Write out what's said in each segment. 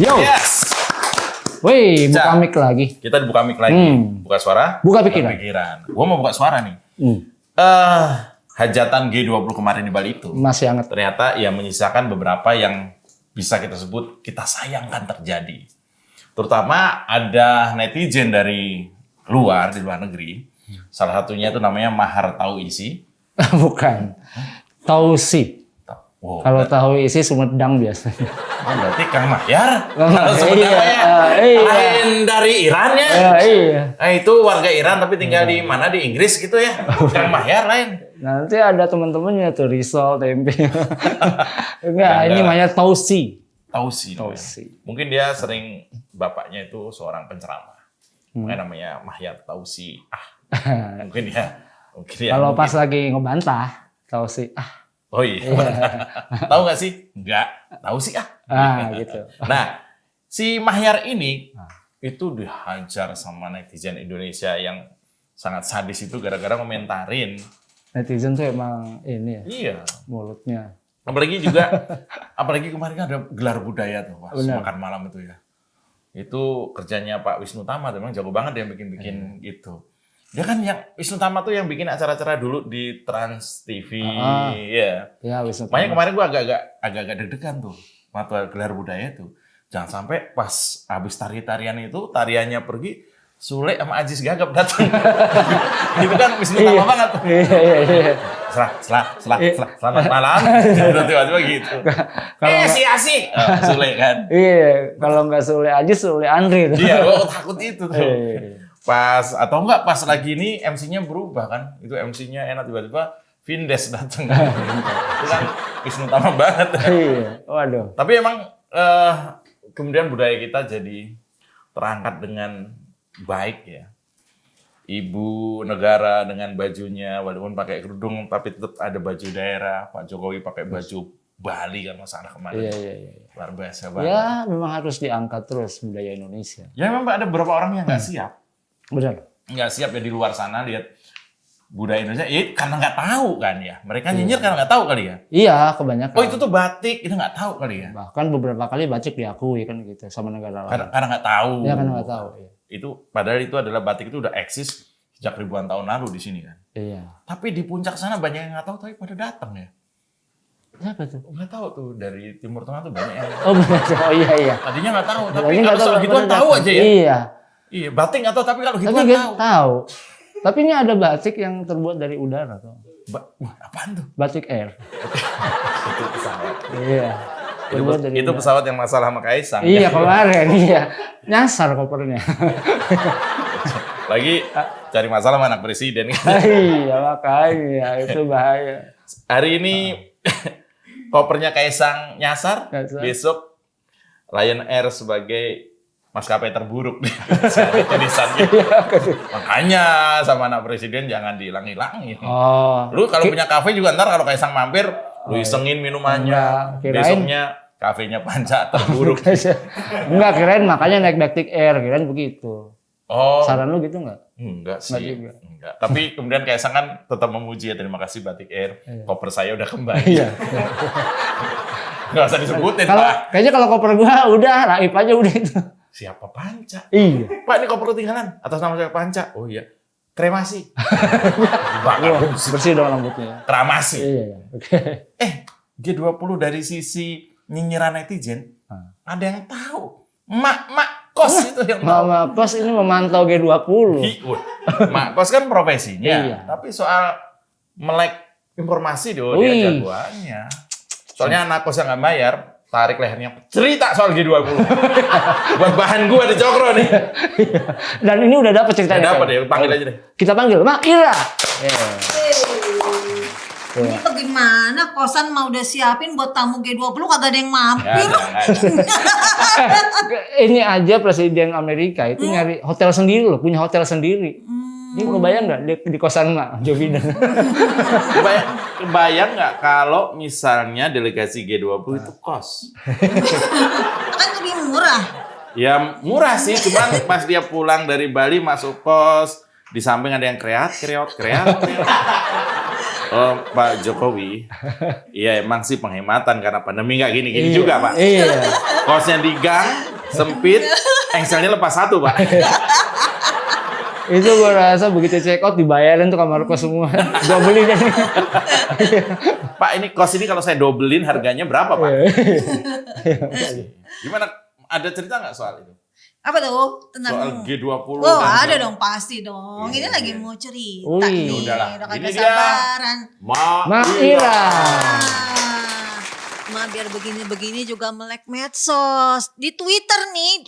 Yo. Yes. Wih, buka mic lagi. Kita buka mic lagi. Buka suara. Buka pikiran. Gua mau buka suara nih. Hajatan G20 kemarin di Bali itu. Masih hangat. Ternyata ya menyisakan beberapa yang bisa kita sebut kita sayangkan terjadi. Terutama ada netizen dari luar, di luar negeri. Salah satunya itu namanya Mahar Tahu Isi. Bukan. Tausi. Wow, Kalau tahu isi Sumedang biasanya. oh, berarti Kang Mahyar. Kalau Iya, sebenarnya lain dari Iran ya. Iya. Itu warga Iran tapi tinggal di mana, di Inggris gitu ya. Kang Mahyar lain. Nanti ada teman-temannya tuh risol, tempe. Enggak, ini namanya Tausi. Tausi. Tausi. Mungkin dia sering bapaknya itu seorang penceramah. Namanya Mahyar Tausi. Mungkin ya. Kalau pas lagi ngebantah, Tausi. Oh iya. Tahu nggak sih? Nggak. Tahu sih Gitu. Nah, si Mahyar ini itu dihajar sama netizen Indonesia yang sangat sadis itu gara-gara komentarin. Netizen tuh emang ini ya. Iya. Mulutnya. Apalagi kemarin kan ada gelar budaya tuh, pas makan malam itu ya. Itu kerjanya Pak Wisnu Tama, memang jago banget dia bikin gitu. Dia kan yang Wisnu Tama tuh yang bikin acara-acara dulu di Trans TV, ya. Ya, Wisnu Tama. Makanya kemarin gua agak deg-degan tuh waktu gelar budaya itu. Jangan sampai pas habis tarian itu tariannya pergi, Sule sama Ajis Gagap datang. Itu kan Wisnu Tama banget tuh. Iya. Selamat malam. Tiba-tiba gitu. Si Asik. Sule kan. Iya, kalau nggak Sule Ajis, Sule Andri. Iya, gua takut itu tuh. Pas atau enggak pas lagi ini MC-nya berubah kan, itu MC-nya enak tiba-tiba Vindes datang kan. Itu kan Wisnu Tama banget. Iya, waduh. Tapi emang kemudian budaya kita jadi terangkat dengan baik ya. Ibu negara dengan bajunya walaupun pakai kerudung tapi tetap ada baju daerah. Pak Jokowi pakai baju Bali kan masalah kemarin. Iya. Luar biasa banget. Ya, memang harus diangkat terus budaya Indonesia. Ya memang ada beberapa orang yang nggak siap. Benar. Nggak siap ya di luar sana lihat budaya Indonesia, karena nggak tahu kan ya. Mereka nyinyir karena nggak tahu kali ya. Iya, kebanyakan. Oh itu tuh batik, itu nggak tahu kali ya. Bahkan beberapa kali batik diakui kan gitu sama negara lain. Karena nggak tahu. Iya, karena nggak tahu. Iya. Itu padahal itu adalah batik itu udah eksis sejak ribuan tahun lalu di sini kan. Iya. Tapi di puncak sana banyak yang nggak tahu tapi pada datang ya. Siapa tuh? Nggak tahu tuh dari Timur Tengah tuh banyak yang. Oh benar. Oh iya. Tadinya nggak tahu, tapi Tadinya kalau soal gituan tahu aja ya. Iya. Iya, batik nggak tahu tapi kalau Tapi gituan kita tahu. tahu. Tapi ini ada batik yang terbuat dari udara tuh. Wah, apaan tuh? Batik Air. Itu pesawat. Iya. Terbuat dari Itu udara. pesawat yang masalah sama Kaisang. Iya kemarin, iya. Nyasar kopernya. Lagi cari masalah sama anak presiden. Iya makanya, itu bahaya. Hari ini kopernya Kaisang nyasar, besok Lion Air sebagai maskapai terburuk di tulisannya. Makanya sama anak presiden jangan dihilang-hilangin. Oh. Lu kalau punya kafe juga ntar kalau Kaisang mampir, lu isengin minumannya. Besoknya kafenya Panca terburuk. Enggak, kirain makanya naik Batik Air, kirain begitu. Oh. Saran lu gitu enggak? Enggak sih. Enggak. Tapi kemudian Kaisang kan tetap memuji ya, terima kasih Batik Air. Koper saya udah kembali. Iya. Nggak usah disebutin, Kalau Pak. kayaknya kalau koper gua udah raib aja udah itu. Siapa Panca? Iya. Pak, ini koper ketinggalan. Atas nama saya Panca. Oh iya. Kremasi. Bersih dong rambutnya. Kramasi. Iya. Oke. G20 dari sisi nyinyiran netizen, ada yang tahu. Mak kos itu yang tahu. Mama Kos ini memantau G20. Mak kos kan profesinya. Iya. Tapi soal melek informasi dia jagoannya. Soalnya anak kos yang nggak bayar, tarik lehernya. Cerita soal G20. Buat bahan gua di Cokro nih. Dan ini udah dapet ceritanya. Dapat ya, panggil aja deh. Kita panggil Mak Ira. Ini bagaimana kosan mau udah siapin buat tamu G20 kagak ada yang mampir. Ini aja Presiden Amerika itu nyari hotel sendiri loh, punya hotel sendiri. Ini kebayang nggak di kosan Mak Joe Biden? Kebayang nggak kalau misalnya delegasi G20 itu kos? Kan lebih murah. Ya murah sih, cuman pas dia pulang dari Bali masuk kos, di samping ada yang kreat. Oh, Pak Jokowi, iya emang sih penghematan karena pandemi nggak gini-gini juga Pak. Iya. Kosnya di gang, sempit, engselnya lepas satu, Pak. Itu gue rasa begitu check out dibayarin tuh kamar kos semua. Gue beli deh. Pak, ini kos ini kalau saya dobelin harganya berapa, Pak? Gimana? Ada cerita nggak soal itu? Apa tuh? Tentang Soal G20. Oh, ada dong, pasti dong. Ini lagi mau cerita Wih. nih. Udahlah. Udah Ini kagak dia. sabaran. Mak Ira. Ma biar begini-begini juga melek medsos. Di Twitter nih,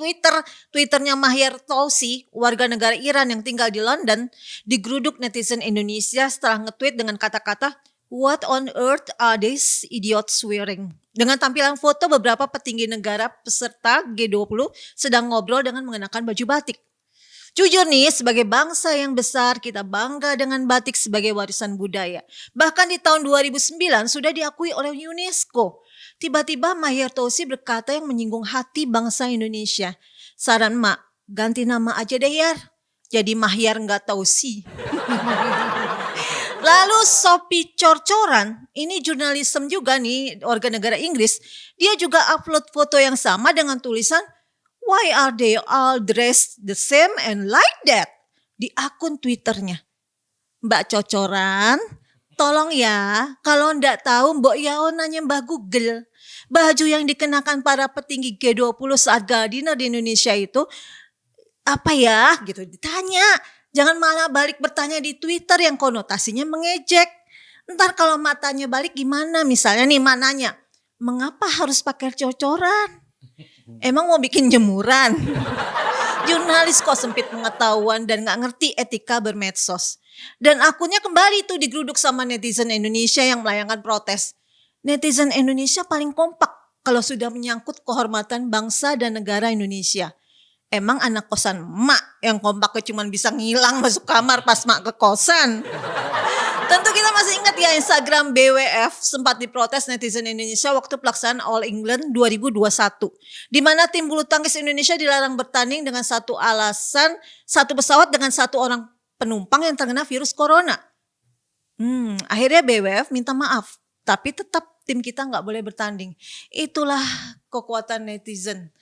Twitternya Maher Tousi, warga negara Iran yang tinggal di London, digeruduk netizen Indonesia setelah nge-tweet dengan kata-kata "What on earth are these idiots wearing?" Dengan tampilan foto beberapa petinggi negara peserta G20 sedang ngobrol dengan mengenakan baju batik. Jujur nih, sebagai bangsa yang besar, kita bangga dengan batik sebagai warisan budaya. Bahkan di tahun 2009 sudah diakui oleh UNESCO. Tiba-tiba Maher Tousi berkata yang menyinggung hati bangsa Indonesia. Saran Mak, ganti nama aja deh Yar. Jadi Mahyar nggak Tousi. Lalu Sophie Corcoran, ini jurnalisme juga nih, warga negara Inggris. Dia juga upload foto yang sama dengan tulisan "Why are they all dressed the same and like that?" di akun Twitternya. Mbak Cocoran, tolong ya, kalau ndak tahu Mbok Yao nanya Mbak Google. Baju yang dikenakan para petinggi G20 saat gala dinner di Indonesia itu apa ya? Gitu ditanya. Jangan malah balik bertanya di Twitter yang konotasinya mengejek. Ntar kalau matanya balik gimana? Misalnya nih Mak nanya, mengapa harus pakai cocoran? Emang mau bikin jemuran? Jurnalis kok sempit pengetahuan dan gak ngerti etika bermedsos. Dan akunnya kembali tuh digeruduk sama netizen Indonesia yang melayangkan protes. Netizen Indonesia paling kompak kalau sudah menyangkut kehormatan bangsa dan negara Indonesia. Emang anak kosan Mak yang kompaknya cuma bisa ngilang masuk kamar pas Mak ke kosan. Tentu kita masih ingat ya Instagram BWF sempat diprotes netizen Indonesia waktu pelaksanaan All England 2021. Di mana tim bulu tangkis Indonesia dilarang bertanding dengan satu alasan, satu pesawat dengan satu orang penumpang yang terkena virus corona. Akhirnya BWF minta maaf, tapi tetap tim kita nggak boleh bertanding. Itulah kekuatan netizen.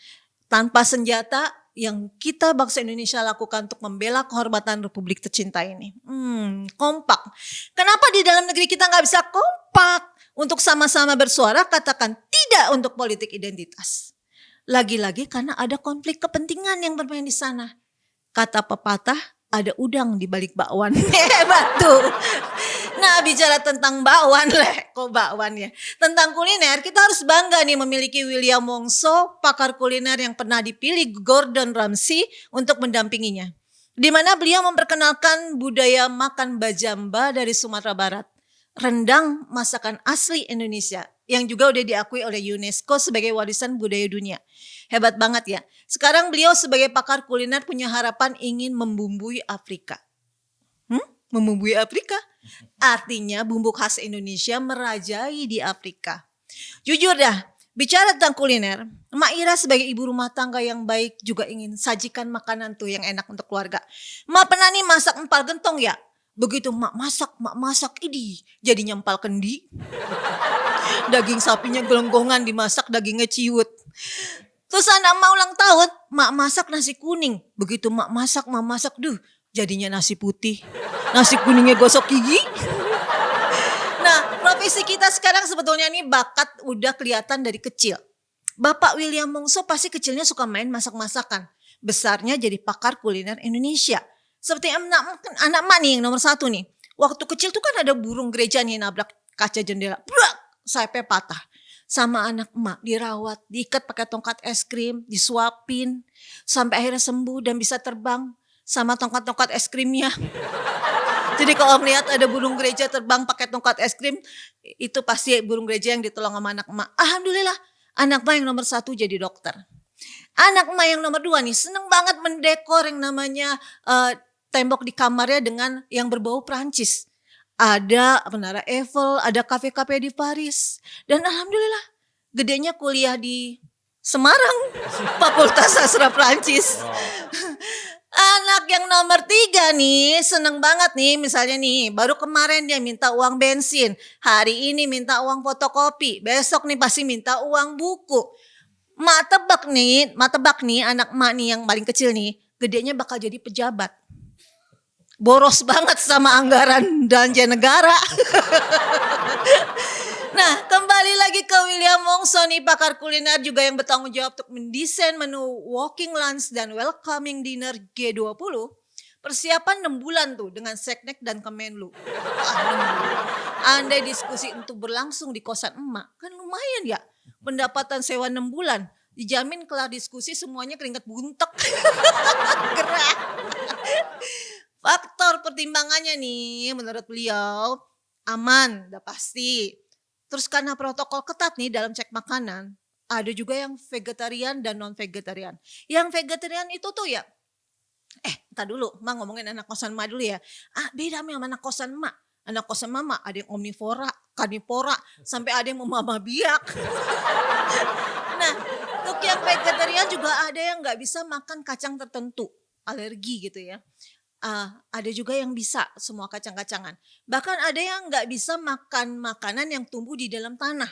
Tanpa senjata yang kita bangsa Indonesia lakukan untuk membela kehormatan Republik tercinta ini. Kompak. Kenapa di dalam negeri kita nggak bisa kompak? Untuk sama-sama bersuara katakan tidak untuk politik identitas. Lagi-lagi karena ada konflik kepentingan yang bermain di sana. Kata pepatah, ada udang di balik bakwan. Hebat tuh. Nah bicara tentang bakwan kok bakwan ya. Tentang kuliner kita harus bangga nih memiliki William Wongso, pakar kuliner yang pernah dipilih Gordon Ramsay untuk mendampinginya. Di mana beliau memperkenalkan budaya makan bajamba dari Sumatera Barat. Rendang masakan asli Indonesia yang juga udah diakui oleh UNESCO sebagai warisan budaya dunia. Hebat banget ya. Sekarang beliau sebagai pakar kuliner punya harapan ingin membumbui Afrika. Membumbui Afrika? Artinya bumbu khas Indonesia merajai di Afrika. Jujur dah, bicara tentang kuliner, Mak Ira sebagai ibu rumah tangga yang baik juga ingin sajikan makanan tuh yang enak untuk keluarga. Mak pernah nih masak empal gentong ya? Begitu mak masak, ini jadinya empal kendi. Daging sapinya gelonggongan dimasak dagingnya ciut. Terus anak mak ulang tahun, mak masak nasi kuning. Begitu mak masak, jadinya nasi putih. Nasi kuningnya gosok gigi. Nah, profesi kita sekarang sebetulnya nih bakat udah kelihatan dari kecil. Bapak William Wongso pasti kecilnya suka main masak-masakan. Besarnya jadi pakar kuliner Indonesia. Seperti anak mak nih yang nomor 1 nih. Waktu kecil tuh kan ada burung gereja nih nabrak kaca jendela. Brak, sayapnya patah. Sama anak emak dirawat, diikat pakai tongkat es krim, disuapin. Sampai akhirnya sembuh dan bisa terbang sama tongkat-tongkat es krimnya. Jadi kalau melihat ada burung gereja terbang pakai tongkat es krim, itu pasti burung gereja yang ditolong sama anak emak. Alhamdulillah, anak emak yang nomor 1 jadi dokter. Anak emak yang nomor 2 nih seneng banget mendekor yang namanya tembok di kamarnya dengan yang berbau Prancis. Ada Menara Eiffel, ada kafe-kafe di Paris. Dan alhamdulillah gedenya kuliah di Semarang, Fakultas Sastra Prancis. Anak yang nomor 3 nih seneng banget nih, misalnya nih baru kemarin dia minta uang bensin, hari ini minta uang fotokopi, besok nih pasti minta uang buku. Mak tebak nih anak mak nih yang paling kecil nih, gedenya bakal jadi pejabat. Boros banget sama anggaran belanja negara. Nah, kembali lagi ke William Wongso nih, pakar kuliner juga yang bertanggung jawab untuk mendesain menu walking lunch dan welcoming dinner G20. Persiapan 6 bulan tuh dengan Seknek dan Kemenlu. Wah, 6 bulan. Andai diskusi untuk berlangsung di kosan emak, kan lumayan ya. Pendapatan sewa 6 bulan. Dijamin kelar diskusi semuanya keringat buntek. Gerak. Faktor pertimbangannya nih menurut beliau aman, udah pasti. Terus karena protokol ketat nih dalam cek makanan, ada juga yang vegetarian dan non-vegetarian. Yang vegetarian itu tuh ya, entar dulu, Mak ngomongin anak kosan Mak dulu ya. Beda sama anak kosan Mak. Anak kosan Mama ada yang omnivora, karnivora, sampai ada yang mau mama biak. Nah, untuk yang vegetarian juga ada yang nggak bisa makan kacang tertentu, alergi gitu ya. Ada juga yang bisa semua kacang-kacangan. Bahkan ada yang nggak bisa makan makanan yang tumbuh di dalam tanah.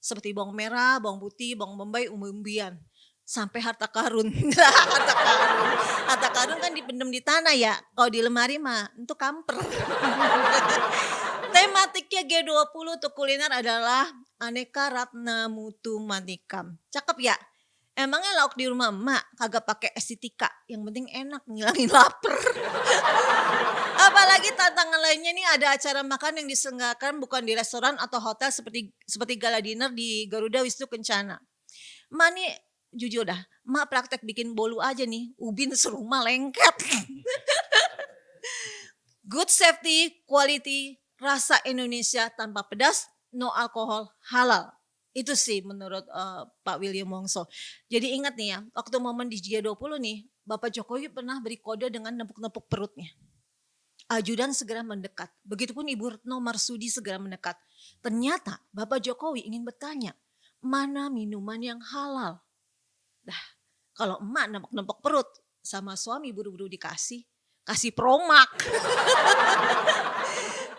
Seperti bawang merah, bawang putih, bawang bombay, umbi-umbian. Sampai harta karun. Harta karun kan dipendam di tanah ya. Kalau di lemari mah itu kamper. Tematiknya G20 untuk kuliner adalah Aneka Ratna Mutu Manikam. Cakep ya? Emangnya lauk di rumah emak kagak pakai estetika, yang penting enak ngilangin lapar. Apalagi tantangan lainnya nih ada acara makan yang diselenggarakan bukan di restoran atau hotel seperti gala dinner di Garuda Wisnu Kencana. Emak nih jujur dah, emak praktek bikin bolu aja nih, ubin serumah lengket. Good safety, quality, rasa Indonesia tanpa pedas, no alkohol, halal. Itu sih menurut Pak William Wongso. Jadi ingat nih ya, waktu momen di G20 nih, Bapak Jokowi pernah beri kode dengan nepuk-nepuk perutnya. Ajudan segera mendekat, begitupun Ibu Retno Marsudi segera mendekat. Ternyata Bapak Jokowi ingin bertanya, mana minuman yang halal? Dah, kalau emak nepuk-nepuk perut sama suami buru-buru kasih promak.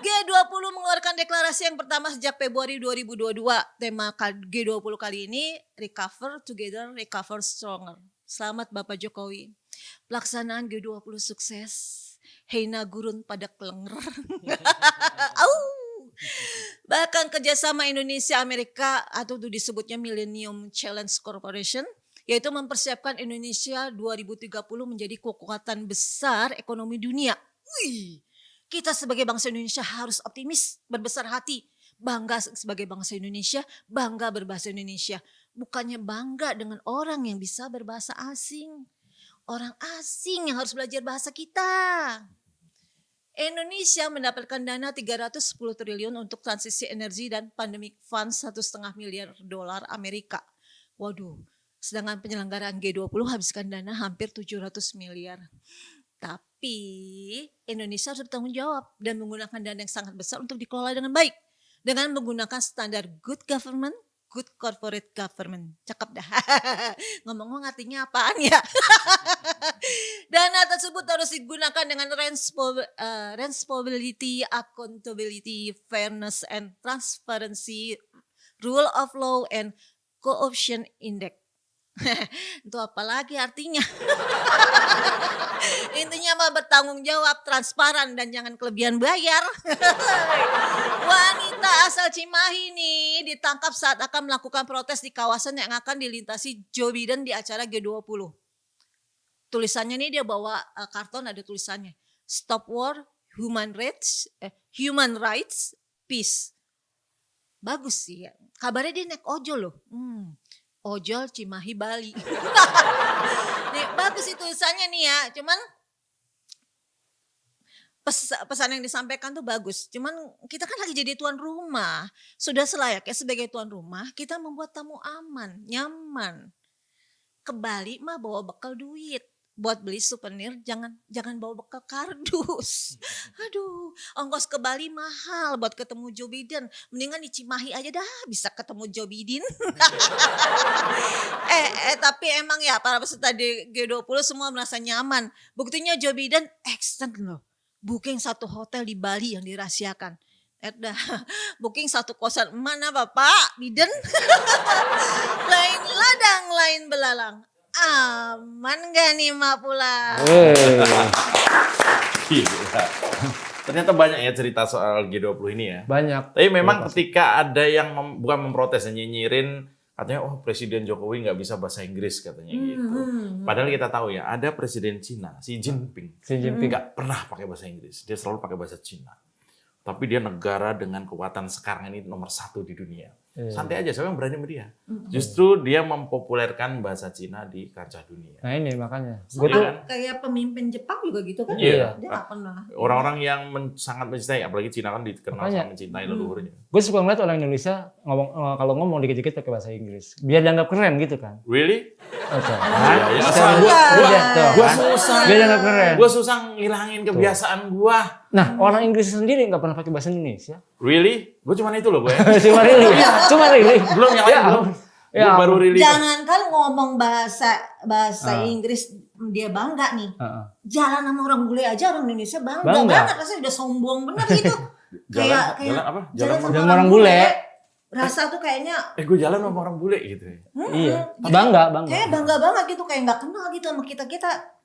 G20 mengeluarkan deklarasi yang pertama sejak Februari 2022. Tema G20 kali ini, Recover Together, Recover Stronger. Selamat Bapak Jokowi. Pelaksanaan G20 sukses. Heina gurun pada klenger. Bahkan kerjasama Indonesia Amerika atau itu disebutnya Millennium Challenge Corporation, yaitu mempersiapkan Indonesia 2030 menjadi kekuatan besar ekonomi dunia. Wih. Kita sebagai bangsa Indonesia harus optimis, berbesar hati, bangga sebagai bangsa Indonesia, bangga berbahasa Indonesia. Bukannya bangga dengan orang yang bisa berbahasa asing. Orang asing yang harus belajar bahasa kita. Indonesia mendapatkan dana 310 triliun untuk transisi energi dan pandemic fund $1,5 miliar Amerika. Waduh, sedangkan penyelenggaraan G20 habiskan dana hampir 700 miliar. Tapi Indonesia harus bertanggung jawab dan menggunakan dana yang sangat besar untuk dikelola dengan baik. Dengan menggunakan standar good government, good corporate government. Cakep dah. Ngomong-ngomong artinya apaan ya? Dana tersebut harus digunakan dengan responsibility, accountability, fairness and transparency, rule of law and corruption index. Itu apalagi artinya. Intinya mah bertanggung jawab, transparan dan jangan kelebihan bayar. Wanita asal Cimahi nih ditangkap saat akan melakukan protes di kawasan yang akan dilintasi Joe Biden di acara G20. Tulisannya nih dia bawa karton ada tulisannya Stop War, Human Rights, Peace. Bagus sih ya. Kabarnya dia naik ojol loh. Ojol Cimahi Bali. Nih, bagus sih tulisannya nih ya. Cuman pesan yang disampaikan tuh bagus. Cuman kita kan lagi jadi tuan rumah. Sudah selayaknya sebagai tuan rumah kita membuat tamu aman, nyaman. Ke Bali mah bawa bekal duit. Buat beli souvenir jangan bawa bekal kardus. Aduh, ongkos ke Bali mahal buat ketemu Joe Biden. Mendingan di Cimahi aja dah bisa ketemu Joe Biden. Tapi emang ya para peserta di G20 semua merasa nyaman. Buktinya Joe Biden extend loh. Booking satu hotel di Bali yang dirahasiakan. Dah booking satu kosan mana Bapak Biden? Lain ladang, lain belalang. Aman gak nih Mak pulang? Gila. Ternyata banyak ya cerita soal G20 ini ya. Banyak. Tapi memang ketika ada yang bukan memprotes, nyinyirin, katanya Presiden Jokowi nggak bisa bahasa Inggris katanya gitu. Padahal kita tahu ya, ada Presiden Cina, Xi Jinping, nggak pernah pakai bahasa Inggris, dia selalu pakai bahasa Cina. Tapi dia negara dengan kekuatan sekarang ini nomor 1 di dunia. Santai aja, siapa yang berani sama dia? Justru dia mempopulerkan bahasa Cina di kancah dunia. Nah ini makanya. Gue tuh Kayak pemimpin Jepang juga gitu kan? Iya. Dia nggak pernah. orang-orang yang sangat mencintai, apalagi Cina kan dikenal Makanya. sangat mencintai leluhurnya. Gue suka ngeliat orang Indonesia kalau ngomong dikit-dikit pakai bahasa Inggris. Biar dianggap keren gitu kan. Really? Oke. Iya. Gue susah. Biar dianggap keren. Gue susah ngilangin kebiasaan gue. Nah, orang Inggris sendiri nggak pernah pakai bahasa Indonesia. Really? Gue cuma itu loh gue. Cuma ini. Belum yang lain belum. Ya, Gue baru really. Jangankan ngomong bahasa Inggris dia bangga nih. Jalan sama orang bule aja orang Indonesia bangga banget, rasanya udah sombong bener gitu. Jalan apa? Jalan sama orang bule. Rasa tuh kayaknya gue jalan sama orang bule gitu ya. Iya. Bangga. kayak bangga banget gitu, kayak nggak kenal gitu sama kita.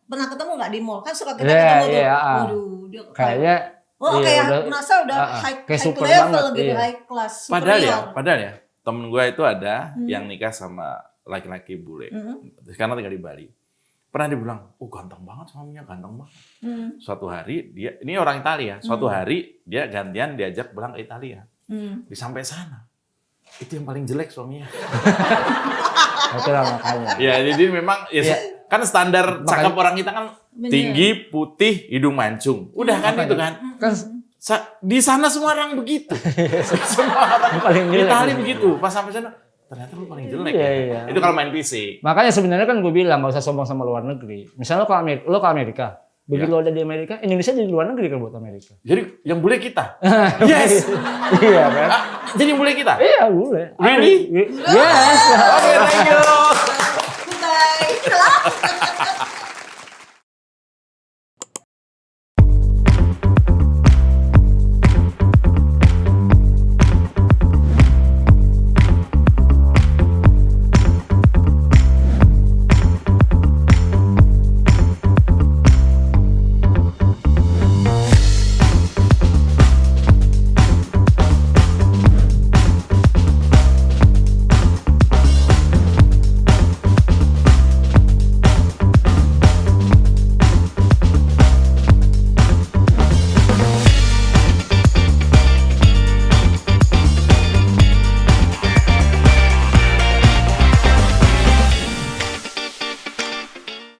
Pernah ketemu nggak di mall? Kan suka kita Iya, ketemu tuh. iya, Waduh, dia Kayaknya kayak udah, merasa udah high kayak to super level banget, gitu, iya. high class. Padahal ya, temen gue itu ada yang nikah sama laki-laki bule. Karena tinggal di Bali. Pernah dia bilang, ganteng banget suaminya, ganteng banget. Suatu hari dia, ini orang Italia, suatu hari dia gantian diajak pulang ke Italia. Sampai sana, itu yang paling jelek suaminya. itulah makanya. Ya, jadi memang kan standar cakep orang kita kan tinggi, putih, hidung mancung. Udah kan itu kan. Kan Di sana semua orang begitu. Semua orang paling jelek. Italia begitu. Pas sampai sana, ternyata lu paling jelek ya. Iya. Itu kalau main fisik. makanya sebenarnya kan gue bilang nggak usah sombong sama luar negeri. Misalnya lo ke Amerika, begitu lo ada di Amerika, Indonesia jadi luar negeri kan buat Amerika. Jadi yang bule kita. Yes. Iya kan? Jadi yang bule kita. Iya boleh. Really? Yes. Oke, thank you.